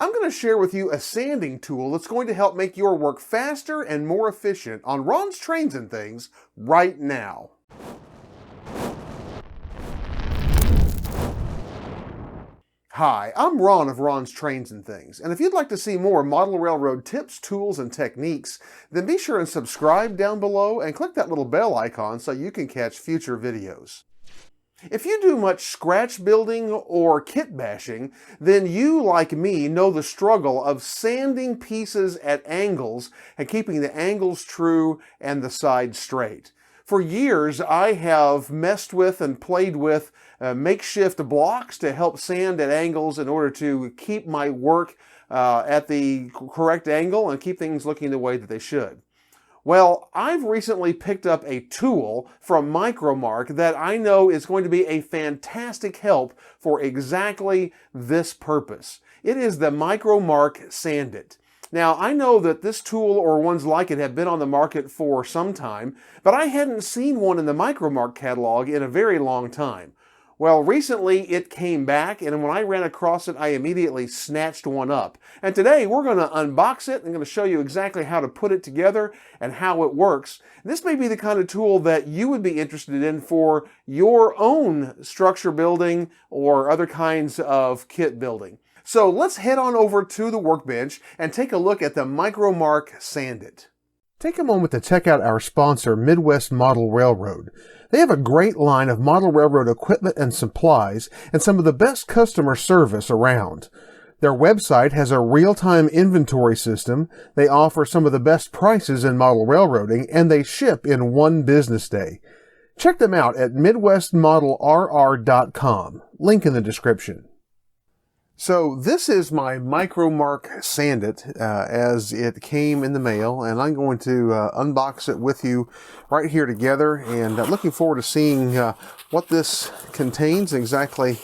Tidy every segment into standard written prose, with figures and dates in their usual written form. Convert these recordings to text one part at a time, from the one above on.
I'm going to share with you a sanding tool that's going to help make your work faster and more efficient on Ron's Trains and Things right now. Hi, I'm Ron of Ron's Trains and Things, and if you'd like to see more model railroad tips, tools, and techniques, then be sure and subscribe down below and click that little bell icon so you can catch future videos. If you do much scratch building or kit bashing, then you, like me, know the struggle of sanding pieces at angles and keeping the angles true and the sides straight. For years, I have messed with and played with makeshift blocks to help sand at angles in order to keep my work at the correct angle and keep things looking the way that they should. Well, I've recently picked up a tool from Micromark that I know is going to be a fantastic help for exactly this purpose. It is the Micromark Sand-It. Now, I know that this tool or ones like it have been on the market for some time, but I hadn't seen one in the Micromark catalog in a very long time. Well, recently it came back, and when I ran across it, I immediately snatched one up. And today we're going to unbox it. I'm going to show you exactly how to put it together and how it works. This may be the kind of tool that you would be interested in for your own structure building or other kinds of kit building. So let's head on over to the workbench and take a look at the Micromark Sand-It. Take a moment to check out our sponsor, Midwest Model Railroad. They have a great line of model railroad equipment and supplies and some of the best customer service around. Their website has a real-time inventory system, they offer some of the best prices in model railroading, and they ship in one business day. Check them out at MidwestModelRR.com. Link in the description. So this is my Micromark Sand-It as it came in the mail, and I'm going to unbox it with you right here together, and looking forward to seeing what this contains, exactly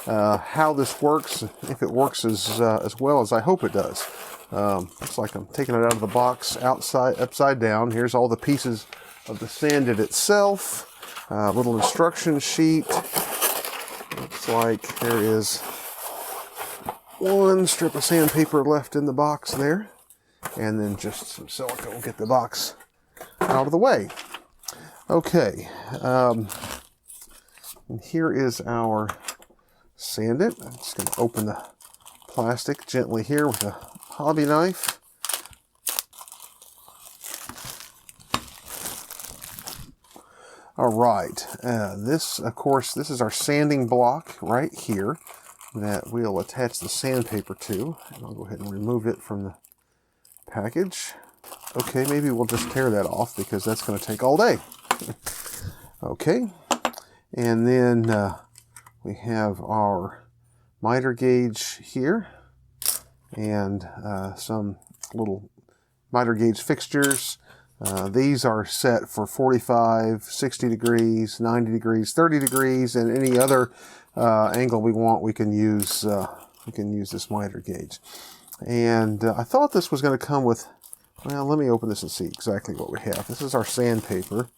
how this works, if it works as well as I hope it does. Looks like I'm taking it out of the box upside down. Here's all the pieces of the Sand-It itself, little instruction sheet. Looks like there is one strip of sandpaper left in the box there, and then just some silicone will get the box out of the way. Okay, and here is our Sand-It. I'm just going to open the plastic gently here with a hobby knife. All right, this, of course, this is our sanding block right here that we'll attach the sandpaper to, and I'll go ahead and remove it from the package. Okay, maybe we'll just tear that off because that's going to take all day. Okay, and then we have our miter gauge here and some little miter gauge fixtures. These are set for 45, 60 degrees, 90 degrees, 30 degrees, and any other angle we want. We can use this miter gauge. And I thought this was going to come with, well, let me open this and see exactly what we have. This is our sandpaper,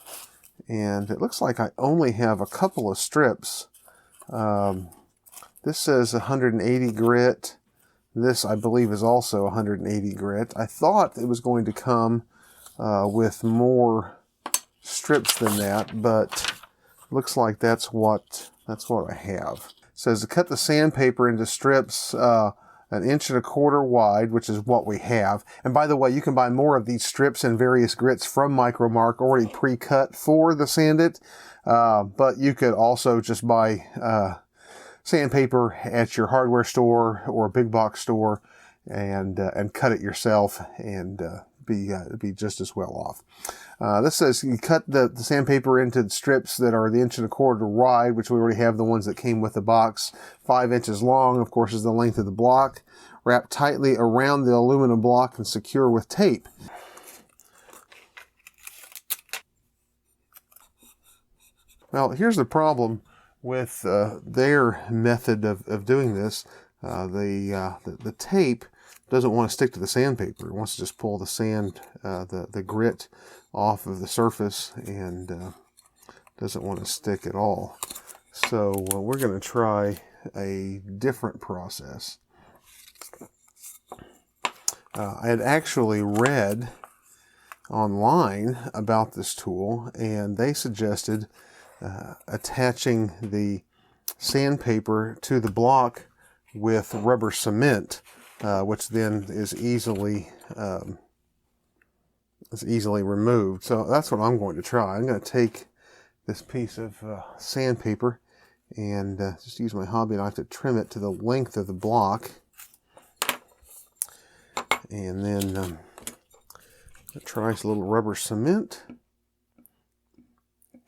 and it looks like I only have a couple of strips. This says 180 grit. This, I believe, is also 180 grit. I thought it was going to come with more strips than that, but looks like that's what I have. It says to cut the sandpaper into strips 1.25 inches wide, which is what we have. And by the way, you can buy more of these strips and various grits from Micromark already pre-cut for the Sand-It, but you could also just buy sandpaper at your hardware store or a big box store and cut it yourself and be just as well off. This says you cut the sandpaper into strips that are 1.25 inches wide, which we already have the ones that came with the box. 5 inches long, of course, is the length of the block. Wrap tightly around the aluminum block and secure with tape. Well, here's the problem with their method of doing this. The tape doesn't want to stick to the sandpaper. It wants to just pull the sand, the grit off of the surface, and doesn't want to stick at all. So we're going to try a different process. I had actually read online about this tool, and they suggested attaching the sandpaper to the block with rubber cement, which then is easily removed. So that's what I'm going to try. I'm going to take this piece of sandpaper and just use my hobby knife to trim it to the length of the block, and then try a little rubber cement.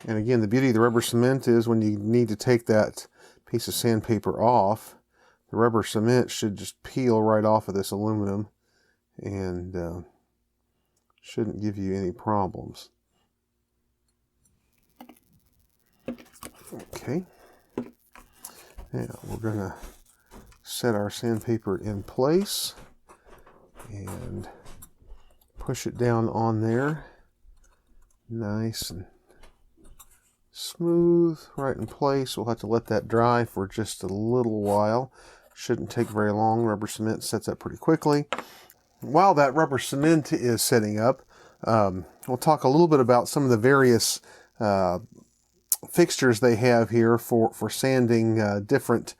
And again, the beauty of the rubber cement is when you need to take that piece of sandpaper off, the rubber cement should just peel right off of this aluminum and shouldn't give you any problems. Okay. Now we're going to set our sandpaper in place and push it down on there, nice and smooth, right in place. We'll have to let that dry for just a little while. Shouldn't take very long. Rubber cement sets up pretty quickly. While that rubber cement is setting up, we'll talk a little bit about some of the various fixtures they have here for sanding different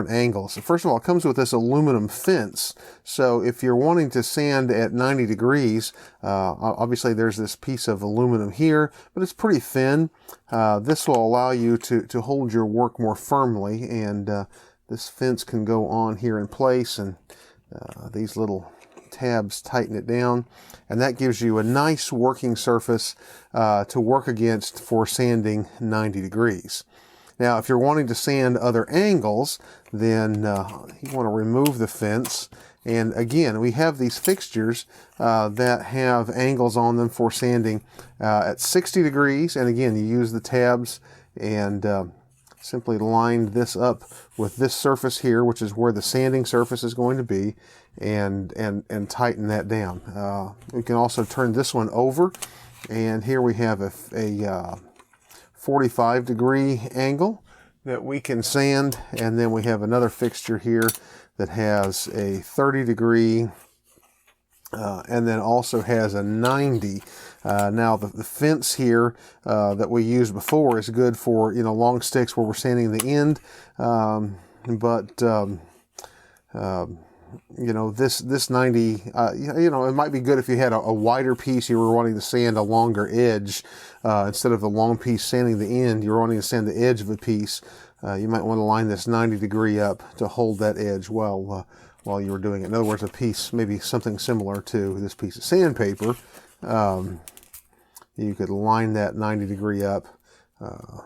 angles. So first of all, it comes with this aluminum fence. So if you're wanting to sand at 90 degrees, obviously there's this piece of aluminum here, but it's pretty thin. This will allow you to hold your work more firmly, and this fence can go on here in place, and these little tabs tighten it down, and that gives you a nice working surface to work against for sanding 90 degrees. Now, if you're wanting to sand other angles, then you want to remove the fence. And again, we have these fixtures that have angles on them for sanding at 60 degrees. And again, you use the tabs and simply line this up with this surface here, which is where the sanding surface is going to be, and tighten that down. We can also turn this one over, and here we have a 45-degree angle that we can sand, and then we have another fixture here that has a 30-degree and then also has a 90. Now the fence here that we used before is good for long sticks where we're sanding the end, this 90, it might be good if you had a wider piece, you were wanting to sand a longer edge. Instead of the long piece sanding the end, you're wanting to sand the edge of a piece. You might want to line this 90-degree up to hold that edge while you were doing it. In other words, a piece, maybe something similar to this piece of sandpaper. You could line that 90-degree up.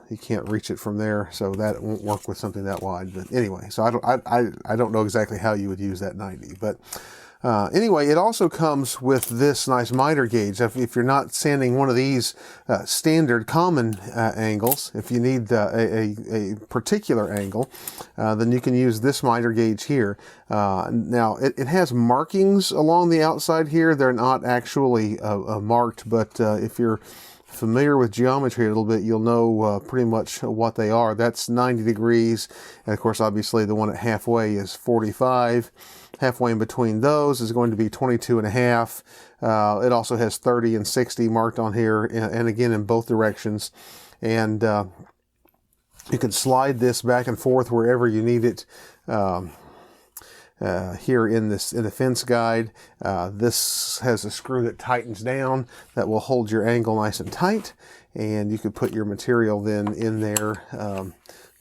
You can't reach it from there, so that won't work with something that wide. But anyway, so I don't know exactly how you would use that 90. But anyway, it also comes with this nice miter gauge. If you're not sanding one of these standard common angles, if you need a particular angle, then you can use this miter gauge here. Now, it has markings along the outside here. They're not actually marked, but if you're familiar with geometry a little bit, you'll know pretty much what they are. That's 90 degrees, and of course obviously the one at halfway is 45. Halfway in between those is going to be 22.5. It also has 30 and 60 marked on here, and again in both directions. And you can slide this back and forth wherever you need it. Here in the fence guide, this has a screw that tightens down that will hold your angle nice and tight, and you could put your material then in there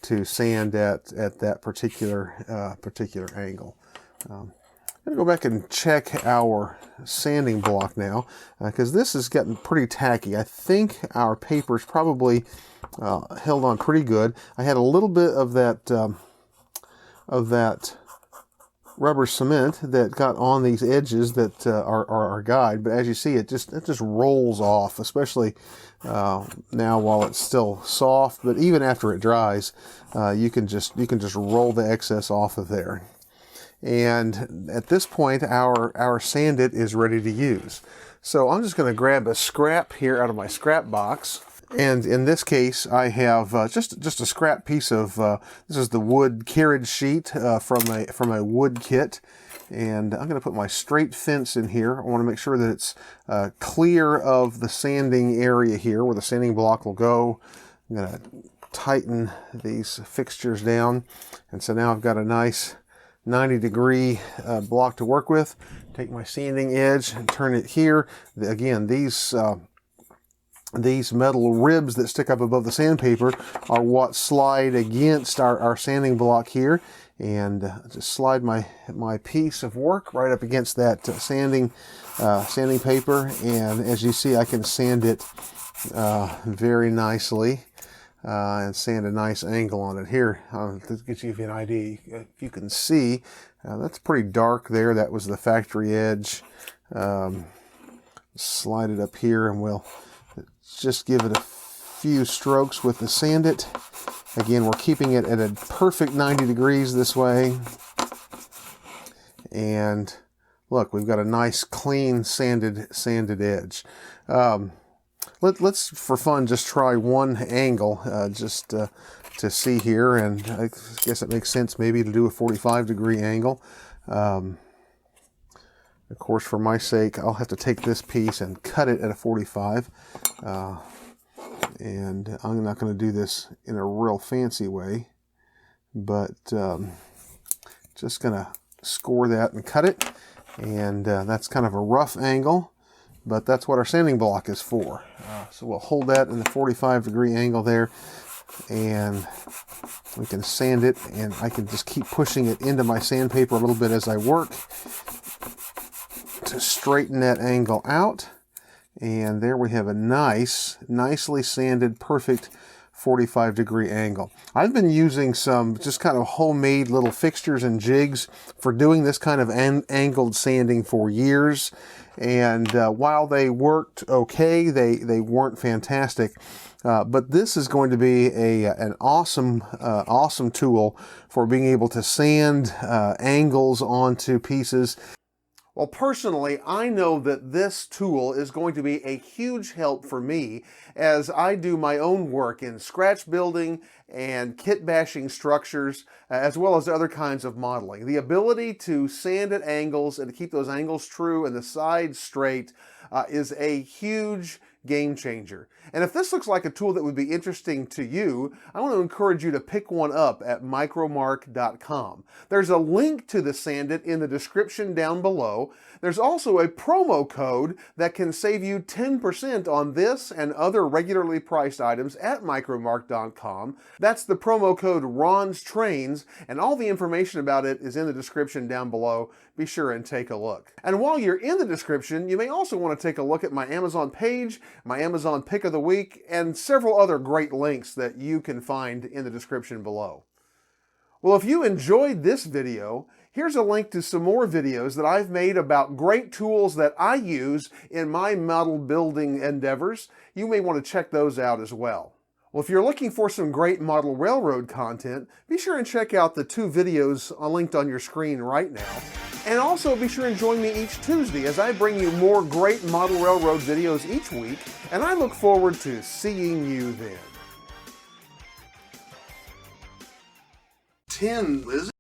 to sand at that particular angle. I'm going to go back and check our sanding block now, because this has gotten pretty tacky. I think our paper's probably held on pretty good. I had a little bit of that rubber cement that got on these edges that are our guide, but as you see, it just rolls off, especially now while it's still soft. But even after it dries, you can just roll the excess off of there. And at this point, our sand it is ready to use. So I'm just going to grab a scrap here out of my scrap box, And in this case, I have just a scrap piece of this is the wood carriage sheet from a wood kit, and I'm going to put my straight fence in here. I want to make sure that it's clear of the sanding area here where the sanding block will go. I'm going to tighten these fixtures down, and so now I've got a nice 90-degree block to work with. Take my sanding edge and turn it here. Again, these metal ribs that stick up above the sandpaper are what slide against our sanding block here, and just slide my piece of work right up against that sanding paper, and as you see, I can sand it very nicely and sand a nice angle on it here. This gives you an idea. If you can see, that's pretty dark there. That was the factory edge. Slide it up here, and we'll just give it a few strokes with the Sand It. Again, we're keeping it at a perfect 90 degrees this way. And look, we've got a nice clean sanded edge. Let's for fun just try one angle just to see here, and I guess it makes sense maybe to do a 45-degree angle. Of course, for my sake, I'll have to take this piece and cut it at a 45. And I'm not going to do this in a real fancy way, but just going to score that and cut it. And that's kind of a rough angle, but that's what our sanding block is for. So we'll hold that in the 45-degree angle there, and we can sand it, and I can just keep pushing it into my sandpaper a little bit as I work to straighten that angle out. And there we have a nicely sanded, perfect 45-degree angle. I've been using some just kind of homemade little fixtures and jigs for doing this kind of angled sanding for years. And while they worked okay, they weren't fantastic. But this is going to be an awesome tool for being able to sand angles onto pieces. Well, personally, I know that this tool is going to be a huge help for me as I do my own work in scratch building and kit bashing structures, as well as other kinds of modeling. The ability to sand at angles and to keep those angles true and the sides straight is a huge game changer. And if this looks like a tool that would be interesting to you, I want to encourage you to pick one up at micromark.com. There's a link to the Sand It in the description down below. There's also a promo code that can save you 10% on this and other regularly priced items at micromark.com. That's the promo code Ron's Trains, and all the information about it is in the description down below. Be sure and take a look. And while you're in the description, you may also want to take a look at my Amazon page, my Amazon Pick of the Week, and several other great links that you can find in the description below. Well, if you enjoyed this video, here's a link to some more videos that I've made about great tools that I use in my model building endeavors. You may want to check those out as well. Well, if you're looking for some great model railroad content, be sure and check out the 2 videos linked on your screen right now. And also be sure and join me each Tuesday as I bring you more great model railroad videos each week, and I look forward to seeing you then. 10, Liz.